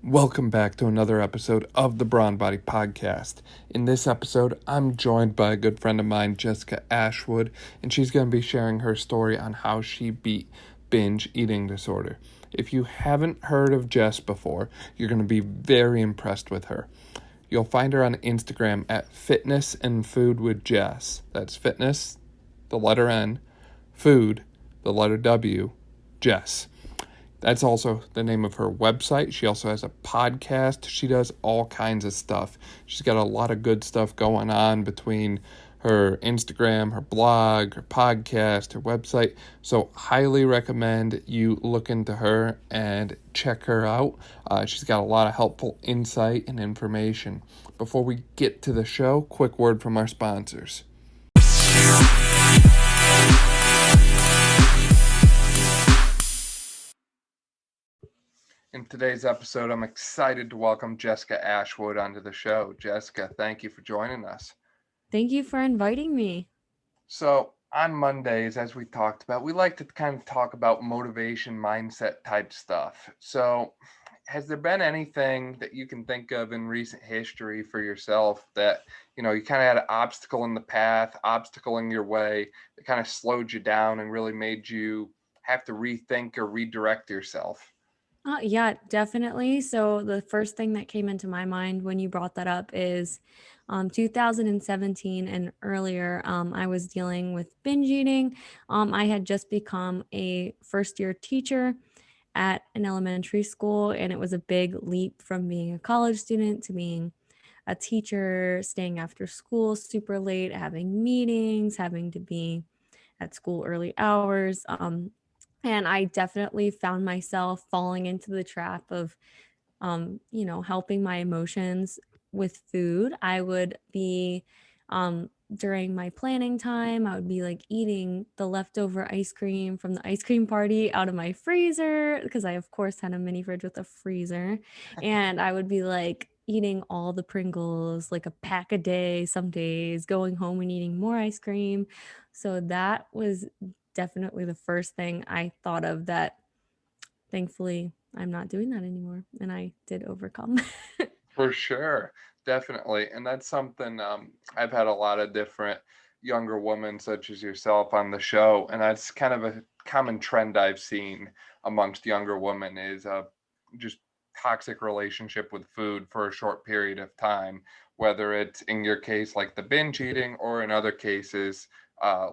Welcome back to another episode of the Brawn Body Podcast. In this episode, I'm joined by a good friend of mine, Jess Ashwood, and she's going to be sharing her story on how she beat binge eating disorder. If you haven't heard of Jess before, you're going to be very impressed with her. You'll find her on Instagram at Fitness and Food with Jess. That's fitness, the letter N, food, the letter W, Jess. That's also the name of her website. She also has a podcast. She does all kinds of stuff. She's got a lot of good stuff going on between her Instagram, her blog, her podcast, her website. So highly recommend you look into her and check her out. She's got a lot of helpful insight and information. Before we get to the show, quick word from our sponsors. In today's episode, I'm excited to welcome Jessica Ashwood onto the show. Jessica, thank you for joining us. Thank you for inviting me. So on Mondays, as we talked about, we like to kind of talk about motivation, mindset type stuff. So has there been anything that you can think of in recent history for yourself that, you kind of had an obstacle in the path, obstacle in your way that kind of slowed you down and really made you have to rethink or redirect yourself? Yeah, definitely. So the first thing that came into my mind when you brought that up is 2017 and earlier. I was dealing with binge eating. I had just become a first year teacher at an elementary school, and it was a big leap from being a college student to being a teacher, staying after school super late, having meetings, having to be at school early hours. And I definitely found myself falling into the trap of, helping my emotions with food. I would be, during my planning time, I would be like eating the leftover ice cream from the ice cream party out of my freezer because I, of course, had a mini fridge with a freezer. And I would be like eating all the Pringles, like a pack a day some days, going home and eating more ice cream. So that was definitely the first thing I thought of that thankfully I'm not doing that anymore. And I did overcome. For sure, definitely. And that's something I've had a lot of different younger women, such as yourself, on the show. And that's kind of a common trend I've seen amongst younger women is just toxic relationship with food for a short period of time, whether it's in your case like the binge eating or in other cases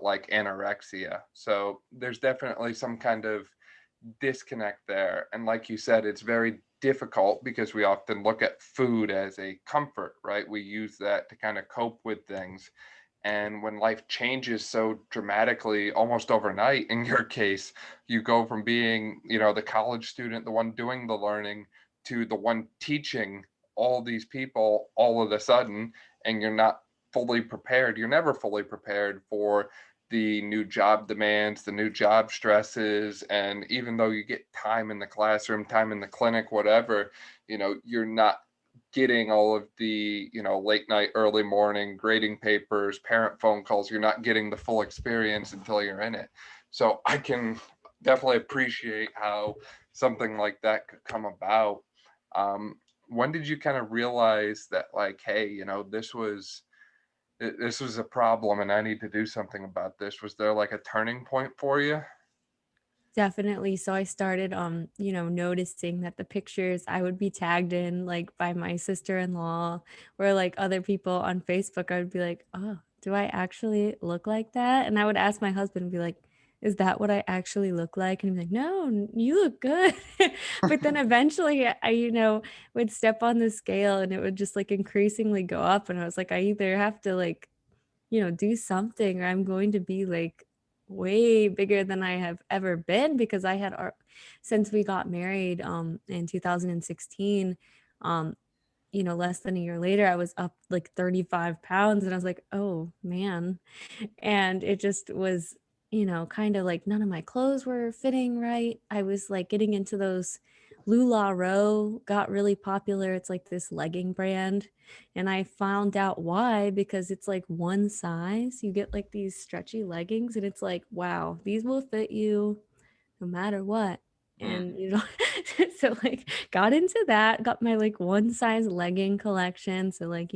like anorexia. So there's definitely some kind of disconnect there. And like you said, it's very difficult because we often look at food as a comfort, right? We use that to kind of cope with things. And when life changes so dramatically, almost overnight, in your case, you go from being, the college student, the one doing the learning, to the one teaching all these people all of a sudden, and you're not fully prepared. You're never fully prepared for the new job demands, the new job stresses. And even though you get time in the classroom, time in the clinic, whatever, you're not getting all of the, late night, early morning grading papers, parent phone calls. You're not getting the full experience until you're in it. So I can definitely appreciate how something like that could come about. When did you kind of realize that, like, hey, this was a problem and I need to do something about this? Was there like a turning point for you? Definitely. So I started noticing that the pictures I would be tagged in like by my sister-in-law or like other people on Facebook, I would be like, "Oh, do I actually look like that?" And I would ask my husband and be like, "Is that what I actually look like?" And he'd be like, "No, you look good." But then eventually I, would step on the scale and it would just like increasingly go up and I was like, I either have to like do something or I'm going to be like way bigger than I have ever been because I had since we got married in 2016 less than a year later I was up like 35 pounds and I was like, oh man. And it just was kind of like none of my clothes were fitting right. I was like getting into those LuLaRoe got really popular. It's like this legging brand. And I found out why, because it's like one size. You get like these stretchy leggings and it's like, wow, these will fit you no matter what. Mm. And so like got into that, got my like one size legging collection, so like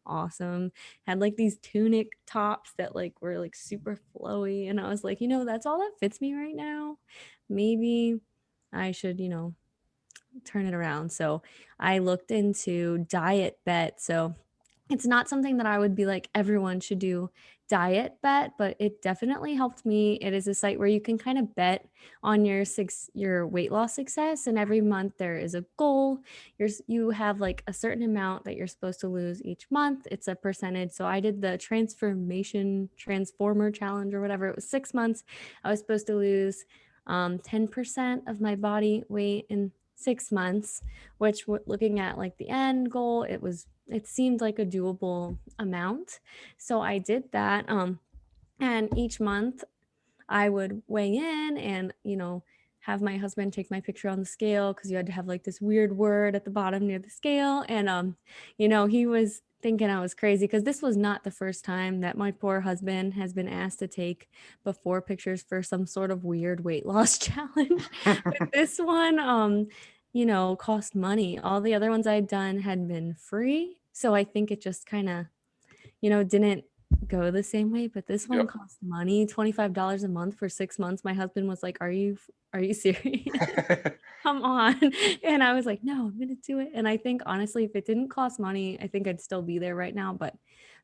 awesome. Had like these tunic tops that like were like super flowy, and I was like, that's all that fits me right now. Maybe I should turn it around. So I looked into Diet Bet. So it's not something that I would be like everyone should do Diet Bet, but it definitely helped me. It is a site where you can kind of bet on your weight loss success, and every month there is a goal. You have like a certain amount that you're supposed to lose each month. It's a percentage. So I did the transformer challenge or whatever. It was 6 months. I was supposed to lose 10% of my body weight in 6 months, which looking at like the end goal, it seemed like a doable amount. So I did that. And each month I would weigh in and, have my husband take my picture on the scale because you had to have like this weird word at the bottom near the scale. And, he was thinking I was crazy because this was not the first time that my poor husband has been asked to take before pictures for some sort of weird weight loss challenge. But this one, cost money. All the other ones I'd done had been free. So I think it just kind of, didn't go the same way, but this one Yep. cost money, $25 a month for 6 months. My husband was like, are you serious? Come on. And I was like, no, I'm going to do it. And I think honestly, if it didn't cost money, I think I'd still be there right now. But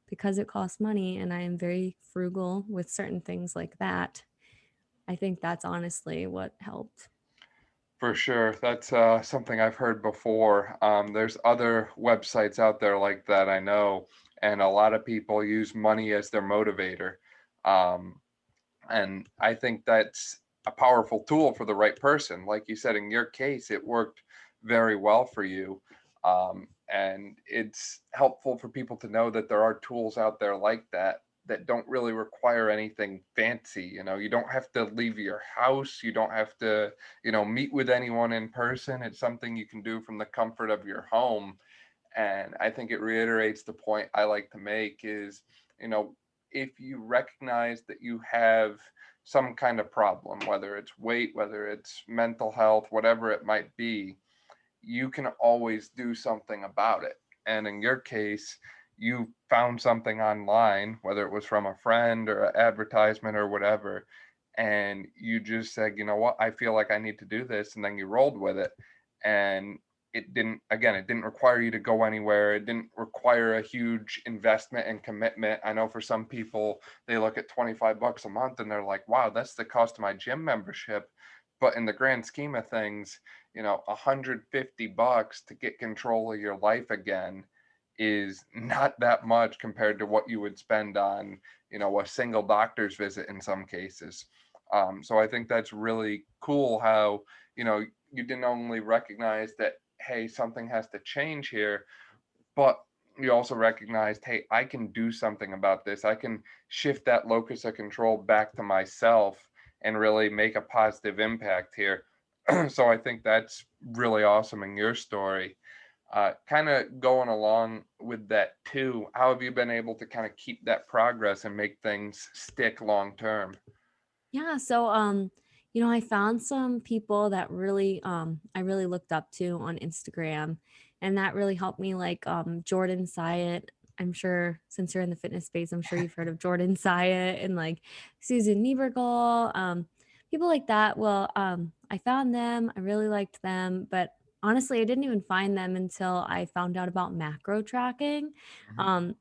because it costs money and I am very frugal with certain things like that, I think that's honestly what helped. For sure. That's something I've heard before. There's other websites out there like that, I know, and a lot of people use money as their motivator. Um, and I think that's a powerful tool for the right person. Like you said, in your case, it worked very well for you. And it's helpful for people to know that there are tools out there like that don't really require anything fancy. You don't have to leave your house. You don't have to, meet with anyone in person. It's something you can do from the comfort of your home. And I think it reiterates the point I like to make is, you know, if you recognize that you have some kind of problem, whether it's weight, whether it's mental health, whatever it might be, you can always do something about it. And in your case, you found something online, whether it was from a friend or an advertisement or whatever, and you just said, you know what, I feel like I need to do this. And then you rolled with it. And it didn't require you to go anywhere. It didn't require a huge investment and commitment. I know for some people, they look at 25 bucks a month and they're like, wow, that's the cost of my gym membership. But in the grand scheme of things, 150 bucks to get control of your life again is not that much compared to what you would spend on, a single doctor's visit in some cases. So I think that's really cool how, you didn't only recognize that, hey, something has to change here, but you also recognized, hey, I can do something about this. I can shift that locus of control back to myself and really make a positive impact here. So I think that's really awesome in your story. Kind of going along with that too, how have you been able to kind of keep that progress and make things stick long term? Yeah, so I found some people that really I really looked up to on Instagram, and that really helped me, like Jordan Syatt. I'm sure since you're in the fitness space, I'm sure you've heard of Jordan Syatt and like Susan Niebergall, people like that. Well, I found them, I really liked them, but honestly, I didn't even find them until I found out about macro tracking. Mhm. Um,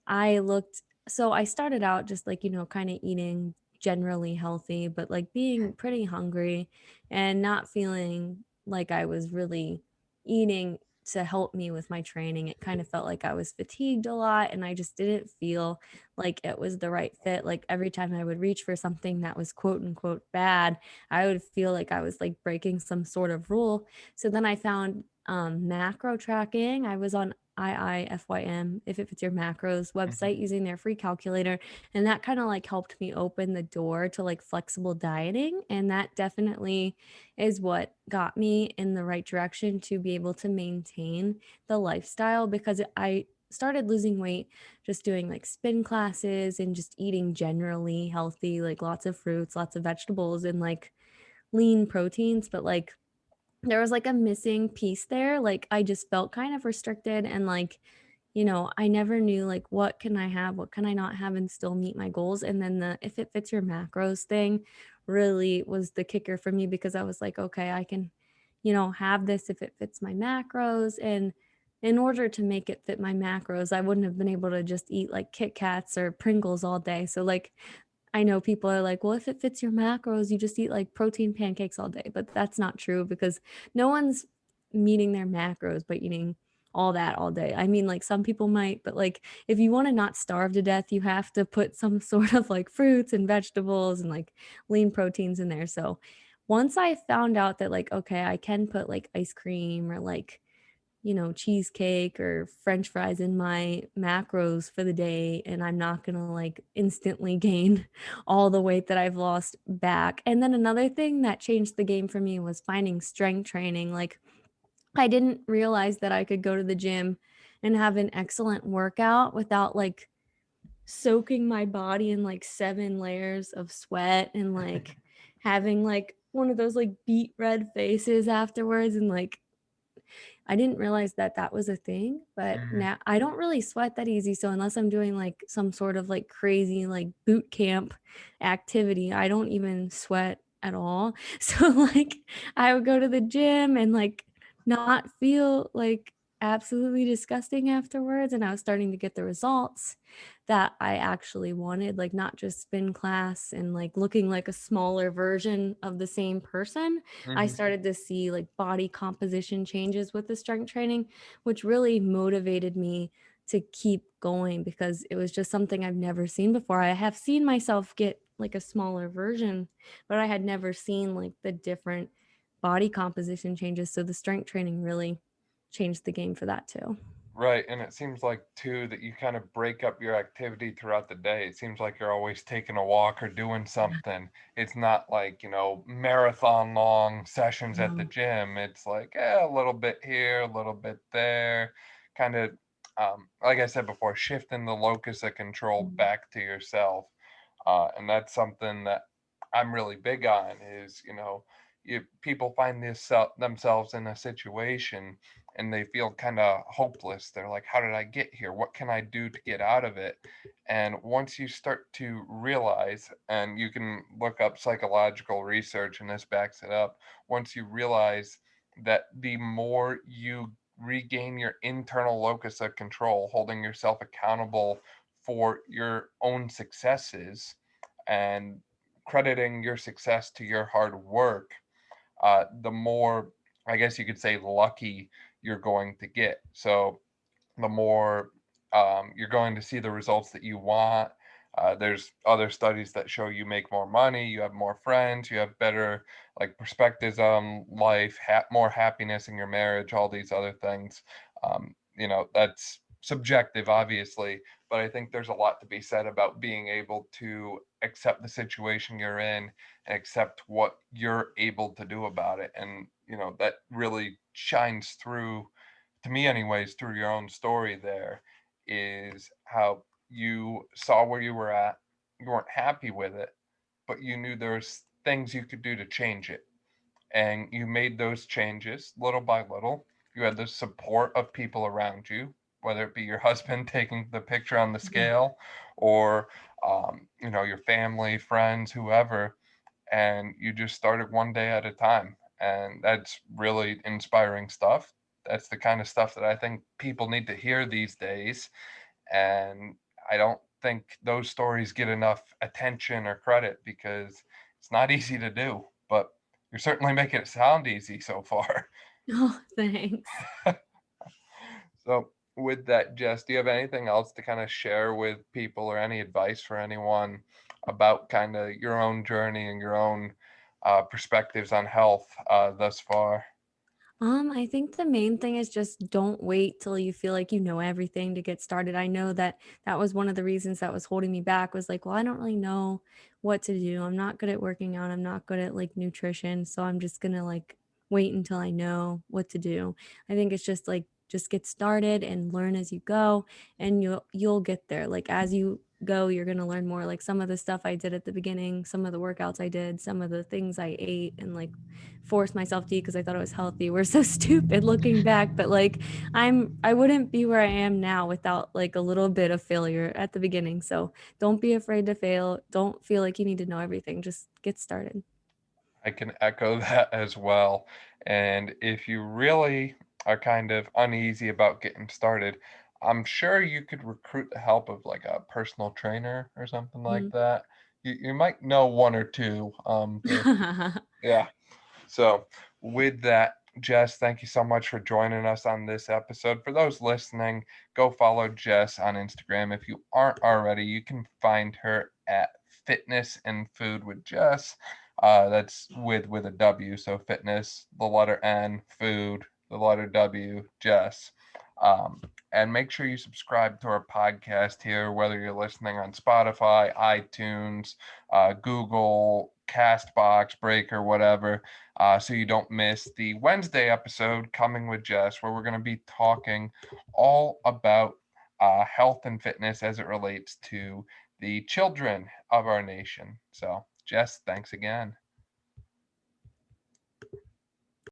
I looked so I started out just like, kind of eating generally healthy, but like being pretty hungry and not feeling like I was really eating to help me with my training. It kind of felt like I was fatigued a lot and I just didn't feel like it was the right fit. Like every time I would reach for something that was quote unquote bad, I would feel like I was like breaking some sort of rule. So then I found macro tracking. I was on IIFYM, if it fits your macros Mhm. website, using their free calculator. And that kind of like helped me open the door to like flexible dieting. And that definitely is what got me in the right direction to be able to maintain the lifestyle, because I started losing weight just doing like spin classes and just eating generally healthy, like lots of fruits, lots of vegetables. And like lean proteins, but like there was like a missing piece there. Like I just felt kind of restricted and like, I never knew like what can I have, what can I not have and still meet my goals. And then the if it fits your macros thing really was the kicker for me because I was like, okay, I can, have this if it fits my macros. And in order to make it fit my macros, I wouldn't have been able to just eat like Kit Kats or Pringles all day. So like I know people are like, well, if it fits your macros, you just eat like protein pancakes all day. But that's not true because no one's meeting their macros by eating all that all day. I mean, like some people might, but like if you want to not starve to death, you have to put some sort of like fruits and vegetables and like lean proteins in there. So once I found out that like, okay, I can put like ice cream or like cheesecake or french fries in my macros for the day and I'm not going to like instantly gain all the weight that I've lost back. And then another thing that changed the game for me was finding strength training. Like I didn't realize that I could go to the gym and have an excellent workout without like soaking my body in like 7 layers of sweat and like having like one of those like beet red faces afterwards and like I didn't realize that that was a thing, but Mhm. now I don't really sweat that easy. So unless I'm doing like some sort of like crazy like boot camp activity, I don't even sweat at all. So like I would go to the gym and like not feel like absolutely disgusting afterwards. And I was starting to get the results that I actually wanted, like not just spin class and like looking like a smaller version of the same person. I Mhm. started to see like body composition changes with the strength training, which really motivated me to keep going because it was just something I've never seen before. I have seen myself get like a smaller version, but I had never seen like the different body composition changes. So the strength training really changed the game for that too. Right, and it seems like too that you kind of break up your activity throughout the day. It seems like you're always taking a walk or doing something. It's not like, marathon long sessions at the No. gym. It's like, a little bit here, a little bit there. Kind of, like I said before, shifting the locus of control back to yourself. And that's something that I'm really big on is, people find themselves in a situation and they feel kind of hopeless. They're like, how did I get here? What can I do to get out of it? And once you start to realize, and you can look up psychological research and this backs it up, once you realize that the more you regain your internal locus of control, holding yourself accountable for your own successes and crediting your success to your hard work, the more, I guess you could say, lucky you're going to get. So the more you're going to see the results that you want. There's other studies that show you make more money, you have more friends, you have better like perspectives on life, more happiness in your marriage, all these other things. That's subjective, obviously, but I think there's a lot to be said about being able to accept the situation you're in and accept what you're able to do about it. And, that really shines through, to me anyways, through your own story there, is how you saw where you were at, you weren't happy with it, but you knew there was things you could do to change it, and you made those changes little by little. You had the support of people around you, whether it be your husband taking the picture on the scale, or your family, friends, whoever, and you just started one day at a time. And that's really inspiring stuff. That's the kind of stuff that I think people need to hear these days. And I don't think those stories get enough attention or credit because it's not easy to do, but you're certainly making it sound easy so far. Oh, thanks. So, with that, Jess, do you have anything else to kind of share with people or any advice for anyone about kind of your own journey and your own perspectives on health thus far? I think the main thing is just don't wait till you feel like you know everything to get started. I know that that was one of the reasons that was holding me back was like, well, I don't really know what to do. I'm not good at working out. I'm not good at like nutrition. So I'm just going to like wait until I know what to do. I think it's just like just get started and learn as you go and you'll get there. Like as you go, you're going to learn more. Like some of the stuff I did at the beginning, some of the workouts I did, some of the things I ate and like forced myself to eat because I thought it was healthy were so stupid looking back. But like I wouldn't be where I am now without like a little bit of failure at the beginning. So don't be afraid to fail. Don't feel like you need to know everything. Just get started. I can echo that as well. And if you really are kind of uneasy about getting started, I'm sure you could recruit the help of like a personal trainer or something like that. You might know one or two. Yeah. So, with that, Jess, thank you so much for joining us on this episode. For those listening, go follow Jess on Instagram. If you aren't already, you can find her at Fitness and Food with Jess. That's with a W. So fitness, the letter N, food, the letter W, Jess. Um, and make sure you subscribe to our podcast here, whether you're listening on Spotify, iTunes, Google, Castbox, Breaker, whatever, so you don't miss the Wednesday episode coming with Jess, where we're going to be talking all about health and fitness as it relates to the children of our nation. So, Jess, thanks again.